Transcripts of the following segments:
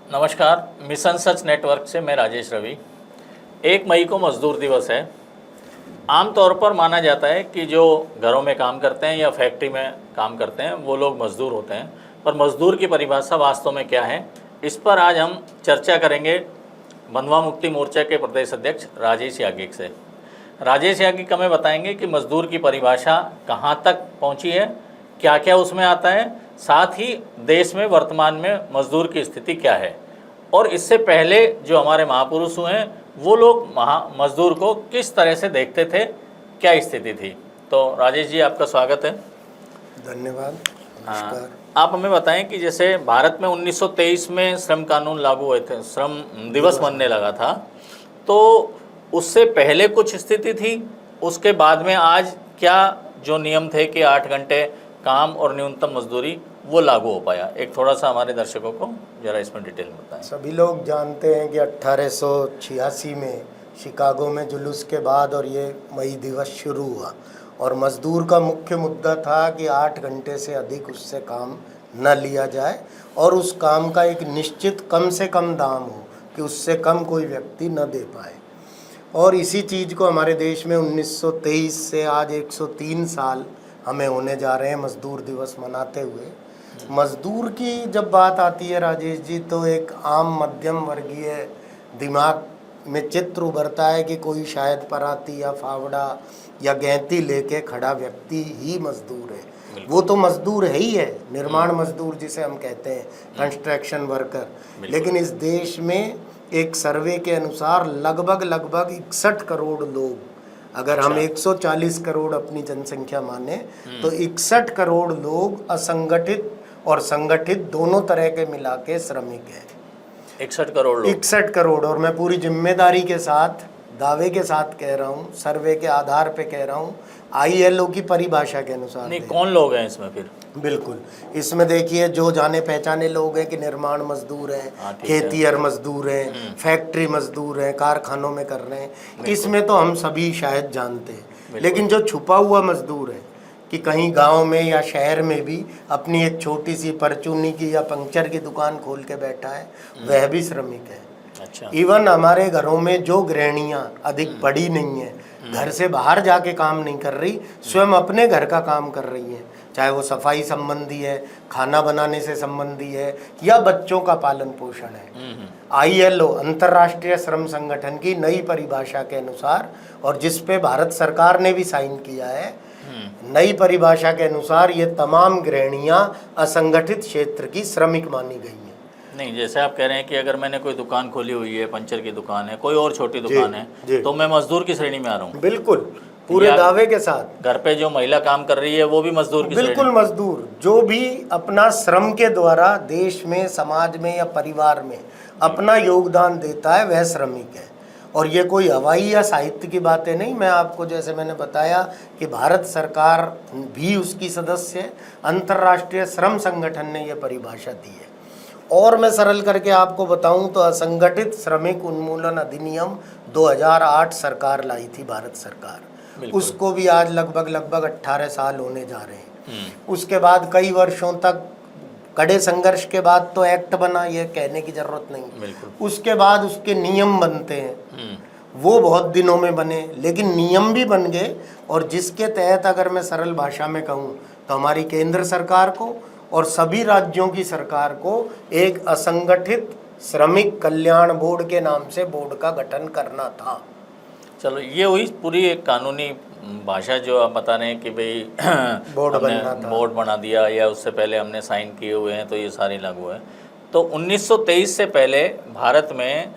नमस्कार, मिशन सच नेटवर्क से मैं राजेश रवि। 1 मई को मज़दूर दिवस है। आमतौर पर माना जाता है कि जो घरों में काम करते हैं या फैक्ट्री में काम करते हैं वो लोग मज़दूर होते हैं, पर मज़दूर की परिभाषा वास्तव में क्या है, इस पर आज हम चर्चा करेंगे बंधुआ मुक्ति मोर्चा के प्रदेश अध्यक्ष राजेश याज्ञिक से। राजेश याज्ञिक हमें बताएंगे कि मज़दूर की परिभाषा कहाँ तक पहुँची है, क्या क्या उसमें आता है, साथ ही देश में वर्तमान में मज़दूर की स्थिति क्या है और इससे पहले जो हमारे महापुरुष हुए हैं वो लोग मज़दूर को किस तरह से देखते थे, क्या स्थिति थी। तो राजेश जी, आपका स्वागत है। धन्यवाद। नमस्कार। आप हमें बताएं कि जैसे भारत में 1923 में श्रम कानून लागू हुए थे, श्रम दिवस बनने लगा था, तो उससे पहले कुछ स्थिति थी, उसके बाद में आज क्या जो नियम थे कि 8 घंटे काम और न्यूनतम मजदूरी वो लागू हो पाया, एक थोड़ा सा हमारे दर्शकों को जरा इसमें डिटेल में बताएं। सभी लोग जानते हैं कि 1886 में शिकागो में जुलूस के बाद और ये मई दिवस शुरू हुआ और मज़दूर का मुख्य मुद्दा था कि 8 घंटे से अधिक उससे काम न लिया जाए और उस काम का एक निश्चित कम से कम दाम हो कि उससे कम कोई व्यक्ति न दे पाए। और इसी चीज़ को हमारे देश में 1923 से आज 103 साल हमें होने जा रहे हैं मज़दूर दिवस मनाते हुए। मज़दूर की जब बात आती है राजेश जी, तो एक आम मध्यम वर्गीय दिमाग में चित्र उभरता है कि कोई शायद पराती या फावड़ा या गैंती लेके खड़ा व्यक्ति ही मज़दूर है। वो तो मज़दूर है ही है, निर्माण मज़दूर जिसे हम कहते हैं, कंस्ट्रक्शन वर्कर। लेकिन इस देश में एक सर्वे के अनुसार लगभग 61 करोड़ लोग, अगर हम 140 करोड़ अपनी जनसंख्या माने तो 61 करोड़ लोग असंगठित और संगठित दोनों तरह के मिला के श्रमिक हैं। 61 करोड़ लोग। 61 करोड़, और मैं पूरी जिम्मेदारी के साथ दावे के साथ कह रहा हूँ, सर्वे के आधार पे कह रहा हूँ, ILO की परिभाषा के अनुसार। नहीं, कौन लोग हैं इसमें फिर? बिल्कुल, इसमें देखिए जो जाने पहचाने लोग हैं कि निर्माण मजदूर हैं, खेतिहर मजदूर हैं, फैक्ट्री मजदूर हैं, कारखानों में कर रहे हैं, इसमें तो हम सभी शायद जानते हैं। लेकिन जो छुपा हुआ मजदूर है कि कहीं गांव में या शहर में भी अपनी एक छोटी सी परचूनी की या पंक्चर की दुकान खोल के बैठा है, वह भी श्रमिक है। अच्छा। इवन हमारे घरों में जो गृहिणियां अधिक बड़ी नहीं है, घर से बाहर जाके काम नहीं कर रही, स्वयं अपने घर का काम कर रही हैं, चाहे वो सफाई संबंधी है, खाना बनाने से संबंधी है या बच्चों का पालन पोषण है। ILO अंतर्राष्ट्रीय श्रम संगठन की नई परिभाषा के अनुसार, और जिस पे भारत सरकार ने भी साइन किया है, नई परिभाषा के अनुसार ये तमाम गृहिणियां असंगठित क्षेत्र की श्रमिक मानी गई हैं। नहीं, जैसे आप कह रहे हैं कि अगर मैंने कोई दुकान खोली हुई है, पंचर की दुकान है, कोई और छोटी दुकान है, तो मैं मजदूर की श्रेणी में आ रहा हूँ? बिल्कुल, पूरे दावे के साथ। घर पे जो महिला काम कर रही है वो भी मजदूर की बिल्कुल मजदूर, जो भी अपना श्रम के द्वारा देश में, समाज में या परिवार में अपना योगदान देता है, वह श्रमिक है। और ये कोई हवाई या साहित्य की बातें नहीं, मैं आपको जैसे मैंने बताया कि भारत सरकार भी उसकी सदस्य है, अंतर्राष्ट्रीय श्रम संगठन ने यह परिभाषा दी है। और मैं सरल करके आपको बताऊं तो असंगठित श्रमिक उन्मूलन अधिनियम 2008 सरकार लाई थी, भारत सरकार, उसको भी आज लगभग 18 साल होने जा रहे हैं। उसके बाद कई वर्षों तक कड़े संघर्ष के बाद तो एक्ट बना, ये कहने की जरूरत नहीं। उसके बाद उसके नियम बनते हैं, वो बहुत दिनों में बने, लेकिन नियम भी बन गए, और जिसके तहत अगर मैं सरल भाषा में कहूँ तो हमारी केंद्र सरकार को और सभी राज्यों की सरकार को एक असंगठित श्रमिक कल्याण बोर्ड के नाम से बोर्ड का गठन करना था। चलो, ये हुई पूरी एक कानूनी भाषा जो आप बता रहे हैं कि भाई बोर्ड बना दिया, या उससे पहले हमने साइन किए हुए हैं तो ये सारी लागू है। तो 1923 से पहले भारत में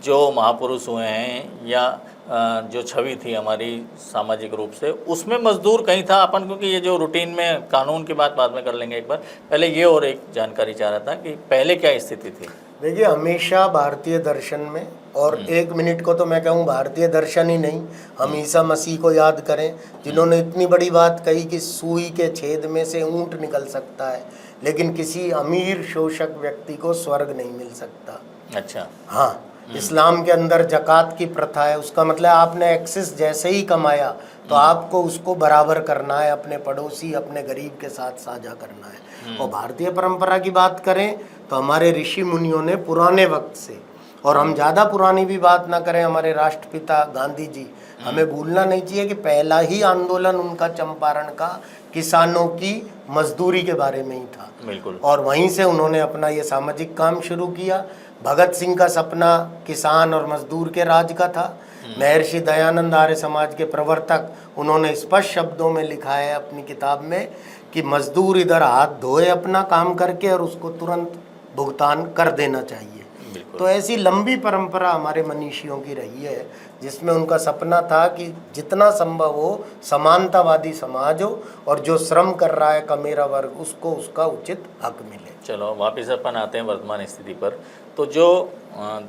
जो महापुरुष हुए हैं या जो छवि थी हमारी सामाजिक रूप से, उसमें मजदूर कहीं था अपन, क्योंकि ये जो रूटीन में कानून की बात बाद में कर लेंगे एक बार, पहले ये और एक जानकारी चाह रहा था कि पहले क्या स्थिति थी। देखिए, हमेशा भारतीय दर्शन में, और 1 मिनट को तो मैं कहूँ भारतीय दर्शन ही नहीं, हम ईसा मसीह को याद करें जिन्होंने इतनी बड़ी बात कही कि सुई के छेद में से ऊंट निकल सकता है, लेकिन किसी अमीर शोषक व्यक्ति को स्वर्ग नहीं मिल सकता। अच्छा। हाँ, इस्लाम के अंदर जक़ात की प्रथा है, उसका मतलब आपने एक्सेस जैसे ही कमाया तो आपको उसको बराबर करना है, अपने पड़ोसी, अपने गरीब के साथ साझा करना है। और भारतीय परंपरा की बात करें तो हमारे ऋषि मुनियों ने पुराने वक्त से, और हम ज़्यादा पुरानी भी बात ना करें, हमारे राष्ट्रपिता गांधी जी, हमें भूलना नहीं चाहिए कि पहला ही आंदोलन उनका चंपारण का किसानों की मजदूरी के बारे में ही था। बिल्कुल। और वहीं से उन्होंने अपना ये सामाजिक काम शुरू किया। भगत सिंह का सपना किसान और मजदूर के राज का था। महर्षि दयानंद आर्य समाज के प्रवर्तक, उन्होंने स्पष्ट शब्दों में लिखा है अपनी किताब में कि मजदूर इधर हाथ धोए अपना काम करके और उसको तुरंत भुगतान कर देना चाहिए। तो ऐसी लंबी परंपरा हमारे मनीषियों की रही है, जिसमें उनका सपना था कि जितना संभव हो समानतावादी समाज हो और जो श्रम कर रहा है कमेरा वर्ग, उसको उसका उचित हक मिले। चलो वापस अपन आते हैं वर्तमान स्थिति पर। तो जो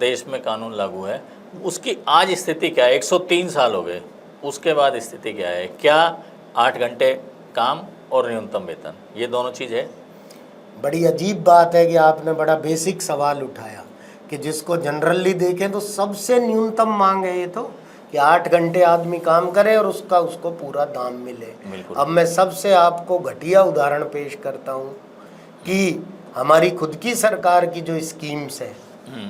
देश में कानून लागू है उसकी आज स्थिति क्या है? 103 साल हो गए, उसके बाद स्थिति क्या है? क्या 8 घंटे काम और न्यूनतम वेतन, ये दोनों चीज़ है? बड़ी अजीब बात है कि आपने बड़ा बेसिक सवाल उठाया कि जिसको जनरली देखें तो सबसे न्यूनतम मांग है ये तो, कि 8 घंटे आदमी काम करे और उसको पूरा दाम मिले। अब मैं सबसे आपको घटिया उदाहरण पेश करता हूँ कि हमारी खुद की सरकार की जो स्कीम्स है,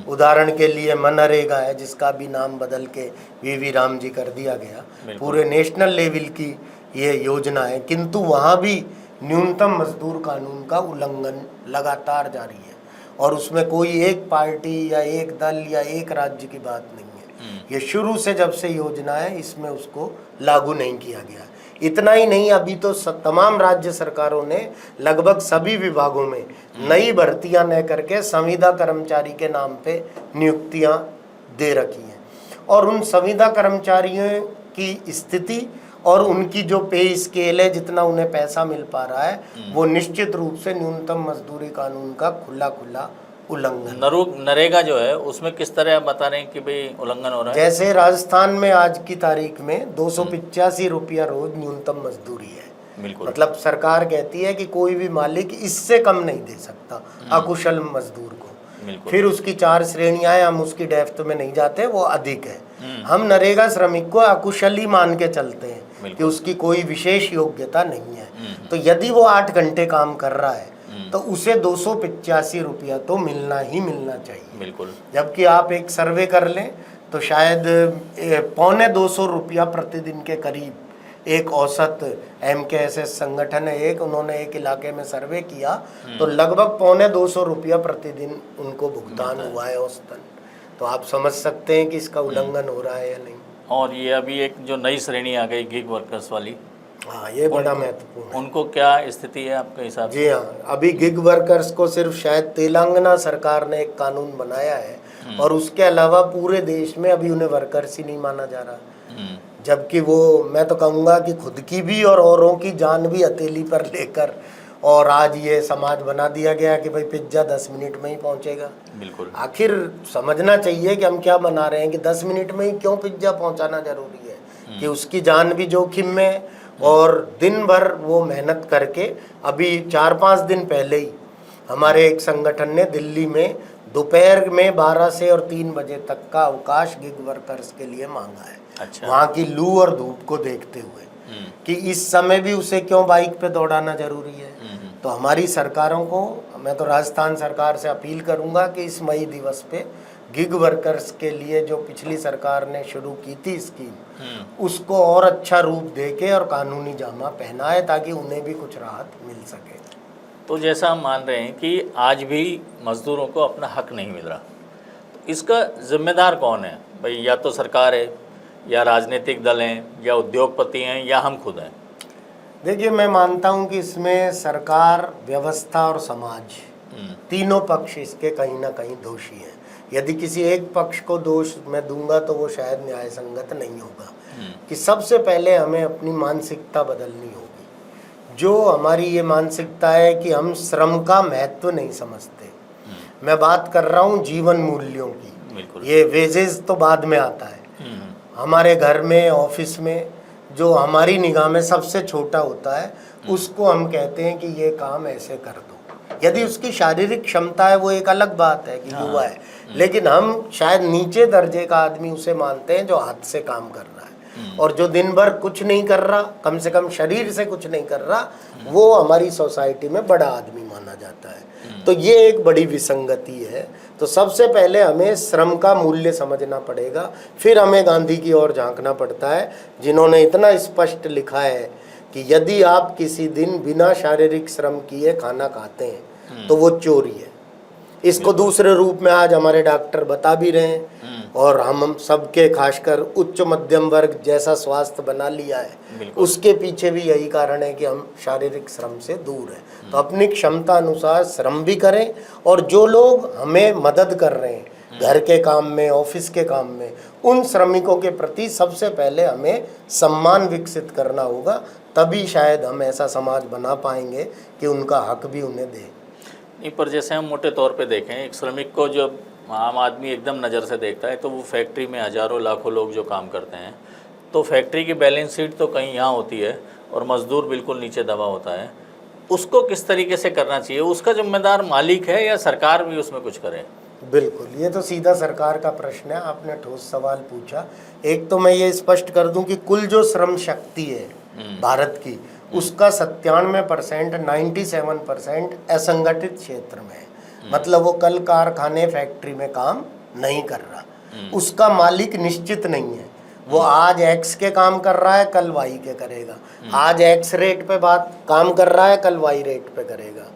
उदाहरण के लिए मनरेगा है, जिसका भी नाम बदल के वीवी राम जी कर दिया गया, पूरे नेशनल लेवल की ये योजना है, किंतु वहाँ भी न्यूनतम मजदूर कानून का उल्लंघन लगातार जारी है। और उसमें कोई एक पार्टी या एक दल या एक राज्य की बात नहीं है। ये शुरू से जब से योजना है, इसमें उसको लागू नहीं किया गया। इतना ही नहीं, अभी तो तमाम राज्य सरकारों ने लगभग सभी विभागों में नई भर्तियां न करके संविदा कर्मचारी के नाम पे नियुक्तियां दे रखी हैं। और उन संविदा कर्मचारियों की स्थिति और उनकी जो पे स्केल है, जितना उन्हें पैसा मिल पा रहा है, वो निश्चित रूप से न्यूनतम मजदूरी कानून का खुला उल्लंघन। नरेगा जो है उसमें किस तरह आप बता रहे हैं कि भाई उल्लंघन हो रहा है? जैसे राजस्थान में आज की तारीख में 285 रुपया रोज न्यूनतम मजदूरी है। बिल्कुल। मतलब सरकार कहती है कि कोई भी मालिक इससे कम नहीं दे सकता अकुशल मजदूर को। फिर उसकी 4 श्रेणियां हैं, हम उसकी डेप्थ में नहीं जाते, वो अधिक है। हम नरेगा श्रमिक को अकुशल ही मान के चलते हैं कि उसकी कोई विशेष योग्यता नहीं है। तो यदि वो 8 घंटे काम कर रहा है तो उसे 285 रुपया तो मिलना ही मिलना चाहिए। बिल्कुल। जबकि आप एक सर्वे कर लें तो शायद 225 रुपया प्रतिदिन के करीब एक औसत MKSS संगठन है एक, उन्होंने एक इलाके में सर्वे किया तो लगभग 225 रुपया प्रतिदिन उनको भुगतान हुआ है औसतन। तो आप समझ सकते हैं कि इसका उल्लंघन हो रहा है या नहीं। और ये अभी एक जो नई श्रेणी आ गई गिग वर्कर्स वाली, हाँ, ये बड़ा महत्वपूर्ण है। उनको क्या स्थिति है आपके हिसाब से? जी हाँ, अभी गिग वर्कर्स को सिर्फ शायद तेलंगाना सरकार ने एक कानून बनाया है और उसके अलावा पूरे देश में अभी उन्हें वर्कर्स ही नहीं माना जा रहा। जबकि वो, मैं तो कहूँगा कि खुद की भी और औरों की जान भी हथेली पर लेकर और आज ये समाज बना दिया गया कि भाई पिज्ज़ा 10 मिनट में ही पहुँचेगा। बिल्कुल। आखिर समझना चाहिए कि हम क्या बना रहे हैं कि 10 मिनट में ही क्यों पिज्ज़ा पहुँचाना जरूरी है, कि उसकी जान भी जोखिम में है। और दिन भर वो मेहनत करके, अभी 4-5 दिन पहले ही हमारे एक संगठन ने दिल्ली में दोपहर में 12 से और 3 बजे तक का अवकाश गिग वर्कर्स के लिए मांगा है। अच्छा। वहाँ की लू और धूप को देखते हुए कि इस समय भी उसे क्यों बाइक पे दौड़ाना जरूरी है। तो हमारी सरकारों को, मैं तो राजस्थान सरकार से अपील करूँगा कि इस मई दिवस पे गिग वर्कर्स के लिए जो पिछली सरकार ने शुरू की थी स्कीम, उसको और अच्छा रूप देके और कानूनी जामा पहनाए ताकि उन्हें भी कुछ राहत मिल सके। तो जैसा हम मान रहे हैं कि आज भी मजदूरों को अपना हक नहीं मिल रहा, तो इसका जिम्मेदार कौन है भाई? या तो सरकार है, या राजनीतिक दल हैं, या उद्योगपति हैं, या हम खुद हैं? देखिए, मैं मानता हूँ कि इसमें सरकार, व्यवस्था और समाज, तीनों पक्ष इसके कहीं ना कहीं दोषी हैं। यदि किसी एक पक्ष को दोष मैं दूंगा तो वो शायद न्याय संगत नहीं होगा। कि सबसे पहले हमें अपनी मानसिकता बदलनी होगी। जो हमारी ये मानसिकता है कि हम श्रम का महत्व नहीं समझते। मैं बात कर रहा हूँ जीवन मूल्यों की। ये वेजेस तो बाद में आता है। हमारे घर में, ऑफिस में जो हमारी निगाह में सबसे छोटा होता है, उसको हम कहते हैं कि ये काम ऐसे कर दो। यदि उसकी शारीरिक क्षमता है वो एक अलग बात है कि युवा है, लेकिन हम शायद नीचे दर्जे का आदमी उसे मानते हैं जो हाथ से काम कर रहा है। और जो दिन भर कुछ नहीं कर रहा, कम से कम शरीर से कुछ नहीं कर रहा, वो हमारी सोसाइटी में बड़ा आदमी माना जाता है। तो ये एक बड़ी विसंगति है। तो सबसे पहले हमें श्रम का मूल्य समझना पड़ेगा, फिर हमें गांधी की ओर झांकना पड़ता है, जिन्होंने इतना स्पष्ट लिखा है कि यदि आप किसी दिन बिना शारीरिक श्रम किए खाना खाते हैं तो वो चोरी है। इसको दूसरे रूप में आज हमारे डॉक्टर बता भी रहे हैं, और हम सबके खासकर उच्च मध्यम वर्ग जैसा स्वास्थ्य बना लिया है, उसके पीछे भी यही कारण है कि हम शारीरिक श्रम से दूर हैं। तो अपनी क्षमता अनुसार श्रम भी करें, और जो लोग हमें मदद कर रहे हैं घर के काम में, ऑफिस के काम में, उन श्रमिकों के प्रति सबसे पहले हमें सम्मान विकसित करना होगा। तभी शायद हम ऐसा समाज बना पाएंगे कि उनका हक भी उन्हें दें। नहीं, पर जैसे हम मोटे तौर पे देखें, एक श्रमिक को जब आम आदमी एकदम नज़र से देखता है तो वो फैक्ट्री में हज़ारों लाखों लोग जो काम करते हैं, तो फैक्ट्री की बैलेंस शीट तो कहीं यहाँ होती है और मज़दूर बिल्कुल नीचे दबा होता है। उसको किस तरीके से करना चाहिए? उसका जिम्मेदार मालिक है या सरकार भी उसमें कुछ करे? बिल्कुल, ये तो सीधा सरकार का प्रश्न है। आपने ठोस सवाल पूछा। एक तो मैं ये स्पष्ट कर दूं कि कुल जो श्रम शक्ति है भारत की, उसका 97%, 97% असंगठित क्षेत्र में है। मतलब वो कल कारखाने फैक्ट्री में काम नहीं कर रहा, उसका मालिक निश्चित नहीं है। वो आज एक्स के काम कर रहा है, कल वाई के करेगा। आज एक्स रेट पे बात काम कर रहा है, कल वाई रेट पे करेगा।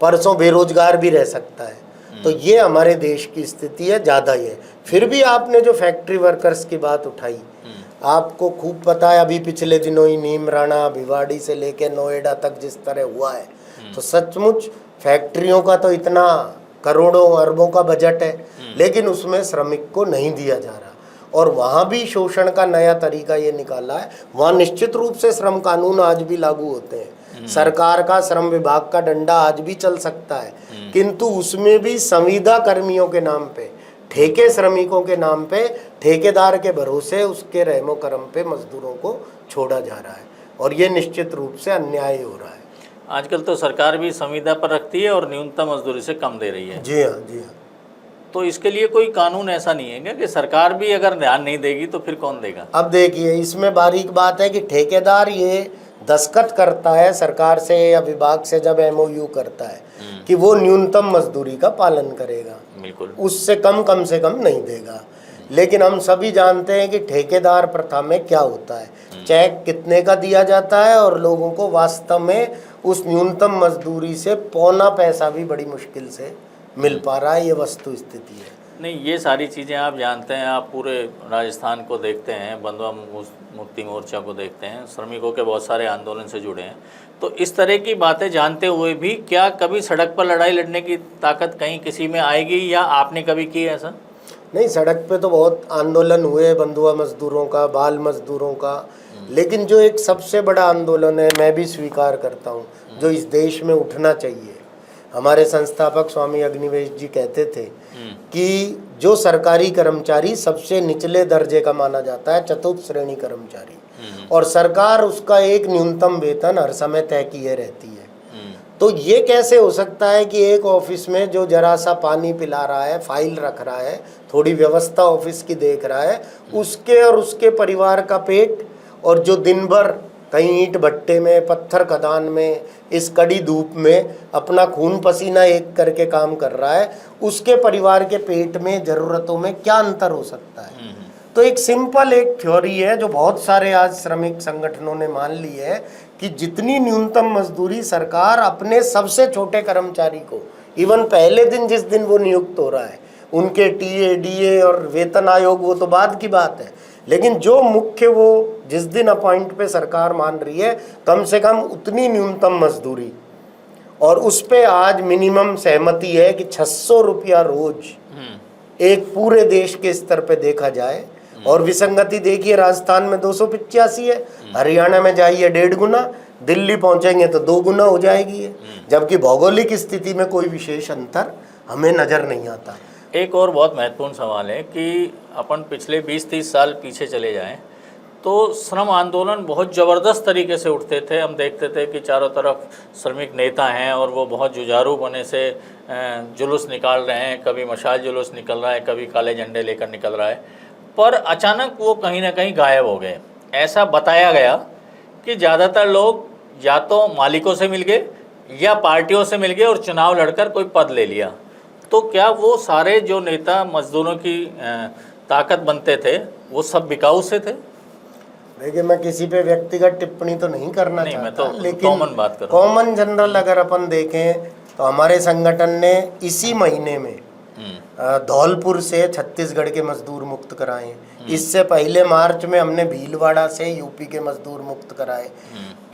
परसों बेरोजगार भी रह सकता है। तो ये हमारे देश की स्थिति है, ज़्यादा ही है। फिर भी आपने जो फैक्ट्री वर्कर्स की बात उठाई, आपको खूब पता है अभी पिछले दिनों ही नीमराणा, भिवाड़ी से लेके नोएडा तक जिस तरह हुआ है, तो सचमुच फैक्ट्रियों का तो इतना करोड़ों अरबों का बजट है, लेकिन उसमें श्रमिक को नहीं दिया जा रहा। और वहाँ भी शोषण का नया तरीका ये निकाला है। वहाँ निश्चित रूप से श्रम कानून आज भी लागू होते हैं, सरकार का श्रम विभाग का डंडा आज भी चल सकता है, किंतु उसमें भी संविदा कर्मियों के नाम पे, ठेके श्रमिकों के नाम पे, ठेकेदार के भरोसे उसके रहमो करम पे मजदूरों को छोड़ा जा रहा है, और ये निश्चित रूप से अन्याय हो रहा है। आजकल तो सरकार भी संविदा पर रखती है और न्यूनतम मजदूरी से कम दे रही है। जी हाँ, जी हाँ। तो इसके लिए कोई कानून ऐसा नहीं है क्या कि सरकार भी अगर ध्यान नहीं देगी तो फिर कौन देगा? अब देखिए, इसमें बारीक बात है कि ठेकेदार ये दस्तखत करता है सरकार से या विभाग से जब MOU करता है कि वो न्यूनतम मजदूरी का पालन करेगा, बिल्कुल उससे कम से कम नहीं देगा। लेकिन हम सभी जानते हैं कि ठेकेदार प्रथा में क्या होता है, चेक कितने का दिया जाता है और लोगों को वास्तव में उस न्यूनतम मजदूरी से पौना पैसा भी बड़ी मुश्किल से मिल पा रहा है। ये वस्तु स्थिति है। नहीं, ये सारी चीज़ें आप जानते हैं, आप पूरे राजस्थान को देखते हैं, बंधुआ मुक्ति मोर्चा को देखते हैं, श्रमिकों के बहुत सारे आंदोलन से जुड़े हैं। तो इस तरह की बातें जानते हुए भी क्या कभी सड़क पर लड़ाई लड़ने की ताकत कहीं किसी में आएगी, या आपने कभी की ऐसा? नहीं, सड़क पे तो बहुत आंदोलन हुए, बंधुआ मजदूरों का, बाल मजदूरों का, लेकिन जो एक सबसे बड़ा आंदोलन है, मैं भी स्वीकार करता हूँ, जो इस देश में उठना चाहिए। हमारे संस्थापक स्वामी अग्निवेश जी कहते थे कि जो सरकारी कर्मचारी सबसे निचले दर्जे का माना जाता है, चतुर्थ श्रेणी कर्मचारी, और सरकार उसका एक न्यूनतम वेतन हर समय तय किए रहती है। तो ये कैसे हो सकता है कि एक ऑफिस में जो जरा सा पानी पिला रहा है, फाइल रख रहा है, थोड़ी व्यवस्था ऑफिस की देख रहा है, उसके और उसके परिवार का पेट, और जो दिन भर कहीं ईंट भट्टे में, पत्थर खदान में, इस कड़ी धूप में अपना खून पसीना एक करके काम कर रहा है, उसके परिवार के पेट में, जरूरतों में क्या अंतर हो सकता है? तो एक सिंपल एक थ्योरी है जो बहुत सारे आज श्रमिक संगठनों ने मान ली है कि जितनी न्यूनतम मजदूरी सरकार अपने सबसे छोटे कर्मचारी को, इवन पहले दिन जिस दिन वो नियुक्त हो रहा है, उनके TA, DA और वेतन आयोग वो तो बाद की बात है, लेकिन जो मुख्य वो जिस दिन अपॉइंट पे सरकार मान रही है, कम से कम उतनी न्यूनतम मजदूरी, और उस पे आज मिनिमम सहमति है कि 600 रुपया रोज एक पूरे देश के स्तर पे देखा जाए। और विसंगति देखिए, राजस्थान में 285 है, हरियाणा में जाइए 1.5 गुना, दिल्ली पहुंचेंगे तो 2 गुना हो जाएगी है, जबकि भौगोलिक स्थिति में कोई विशेष अंतर हमें नजर नहीं आता। एक और बहुत महत्वपूर्ण सवाल है कि अपन पिछले 20-30 साल पीछे चले जाएं तो श्रम आंदोलन बहुत ज़बरदस्त तरीके से उठते थे। हम देखते थे कि चारों तरफ श्रमिक नेता हैं और वो बहुत जुझारू बने से जुलूस निकाल रहे हैं, कभी मशाल जुलूस निकल रहा है, कभी काले झंडे लेकर निकल रहा है, पर अचानक वो कहीं ना कहीं गायब हो गए। ऐसा बताया गया कि ज़्यादातर लोग या तो मालिकों से मिल गए या पार्टियों से मिल गए और चुनाव लड़कर कोई पद ले लिया। तो क्या वो सारे जो नेता मजदूरों की ताकत बनते थे वो सब बिकाऊ से थे? देखिए, मैं किसी पे व्यक्तिगत टिप्पणी तो नहीं करना नहीं, मैं चाहता, तो लेकिन कॉमन बात कर रहा हूँ। कॉमन जनरल अगर अपन देखें तो हमारे संगठन ने इसी महीने में धौलपुर से छत्तीसगढ़ के मजदूर मुक्त कराए। इससे पहले मार्च में हमने भीलवाड़ा से यूपी के मजदूर मुक्त कराए।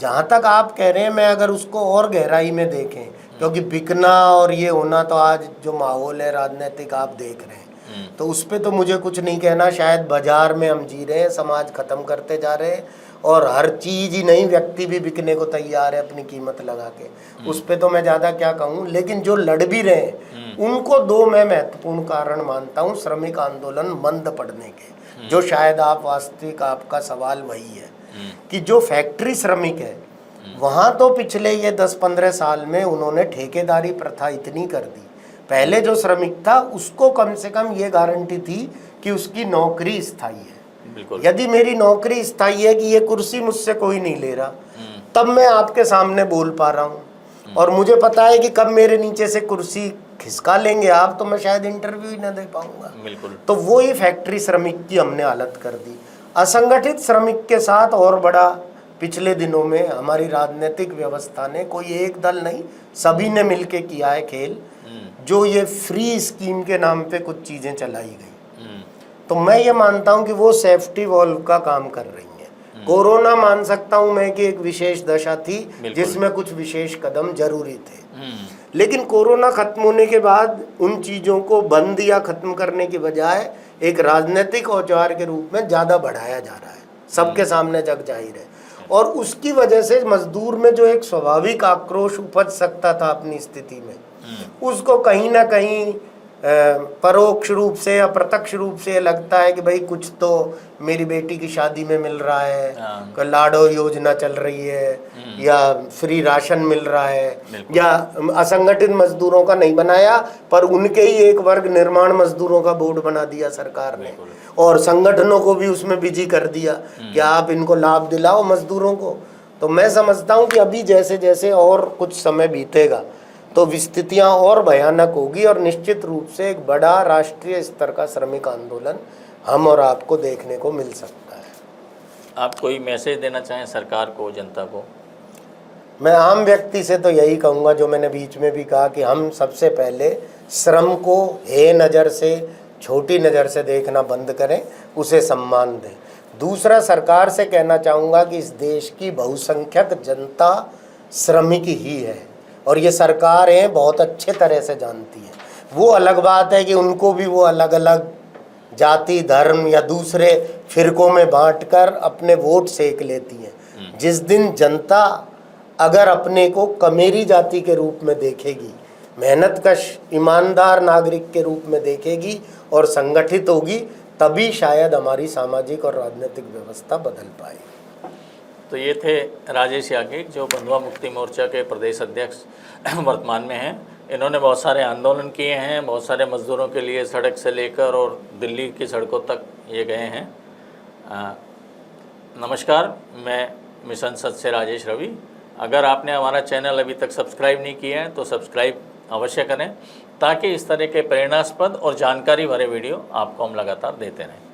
जहाँ तक आप कह रहे हैं, मैं अगर उसको और गहराई में देखें, क्योंकि बिकना और ये होना तो आज जो माहौल है राजनीतिक आप देख रहे हैं, तो उस पर तो मुझे कुछ नहीं कहना। शायद बाजार में हम जी रहे हैं, समाज खत्म करते जा रहे हैं और हर चीज़ ही नहीं, व्यक्ति भी बिकने को तैयार है अपनी कीमत लगा के। उस पर तो मैं ज़्यादा क्या कहूँ, लेकिन जो लड़ भी रहे हैं उनको दो मैं महत्वपूर्ण कारण मानता हूँ श्रमिक आंदोलन मंद पड़ने के, जो शायद आप वास्तविक आपका सवाल वही है कि जो फैक्ट्री श्रमिक है वहाँ तो पिछले ये 10-15 साल में उन्होंने ठेकेदारी प्रथा इतनी कर दी। पहले जो श्रमिक था उसको कम से कम ये गारंटी थी कि उसकी नौकरी स्थायी है। बिल्कुल। यदि मेरी नौकरी स्थायी है कि ये कुर्सी मुझसे कोई नहीं ले रहा, तब मैं आपके सामने बोल पा रहा हूँ। और मुझे पता है कि कब मेरे नीचे से कुर्सी खिसका लेंगे आप, तो मैं शायद इंटरव्यू ही ना दे पाऊंगा। बिल्कुल। तो वो ही फैक्ट्री श्रमिक की हमने हालत कर दी। असंगठित श्रमिक के साथ और बड़ा पिछले दिनों में हमारी राजनीतिक व्यवस्था ने, कोई एक दल नहीं, सभी ने मिलके किया है खेल, जो ये फ्री स्कीम के नाम पे कुछ चीज़ें चलाई गई। तो मैं ये मानता हूँ कि वो सेफ्टी वॉल्व का काम कर रही है। कोरोना मान सकता हूँ मैं कि एक विशेष दशा थी जिसमें कुछ विशेष कदम जरूरी थे, लेकिन कोरोना खत्म होने के बाद उन चीज़ों को बंद या खत्म करने की बजाय एक राजनीतिक औजार के रूप में ज़्यादा बढ़ाया जा रहा है, सबके सामने जग जाहिर है। और उसकी वजह से मजदूर में जो एक स्वाभाविक आक्रोश उपज सकता था अपनी स्थिति में, उसको कहीं ना कहीं परोक्ष रूप से या प्रत्यक्ष रूप से लगता है कि भाई कुछ तो मेरी बेटी की शादी में मिल रहा है, कोई लाडो योजना चल रही है, या फ्री राशन मिल रहा है, या असंगठित मजदूरों का नहीं बनाया पर उनके ही एक वर्ग निर्माण मजदूरों का बोर्ड बना दिया सरकार ने, और संगठनों को भी उसमें बिजी कर दिया कि आप इनको लाभ दिलाओ मजदूरों को। तो मैं समझता हूँ कि अभी जैसे जैसे और कुछ समय बीतेगा तो स्थितियाँ और भयानक होगी और निश्चित रूप से एक बड़ा राष्ट्रीय स्तर का श्रमिक आंदोलन हम और आपको देखने को मिल सकता है। आप कोई मैसेज देना चाहें सरकार को, जनता को? मैं आम व्यक्ति से तो यही कहूँगा, जो मैंने बीच में भी कहा, कि हम सबसे पहले श्रम को हे नज़र से, छोटी नज़र से देखना बंद करें, उसे सम्मान दें। दूसरा, सरकार से कहना चाहूँगा कि इस देश की बहुसंख्यक जनता श्रमिक ही है और ये सरकारें बहुत अच्छे तरह से जानती है। वो अलग बात है कि उनको भी वो अलग अलग जाति, धर्म या दूसरे फिरकों में बांटकर अपने वोट सेक लेती हैं। जिस दिन जनता अगर अपने को कमेरी जाति के रूप में देखेगी, मेहनतकश ईमानदार नागरिक के रूप में देखेगी और संगठित होगी, तभी शायद हमारी सामाजिक और राजनीतिक व्यवस्था बदल पाएगी। तो ये थे राजेश याज्ञिक, जो बंधुआ मुक्ति मोर्चा के प्रदेश अध्यक्ष वर्तमान में हैं। इन्होंने बहुत सारे आंदोलन किए हैं, बहुत सारे मज़दूरों के लिए सड़क से लेकर और दिल्ली की सड़कों तक ये गए हैं। नमस्कार, मैं मिशन सच से राजेश रवि। अगर आपने हमारा चैनल अभी तक सब्सक्राइब नहीं किया है तो सब्सक्राइब अवश्य करें, ताकि इस तरह के प्रेरणास्पद और जानकारी भरे वीडियो आपको हम लगातार देते रहें।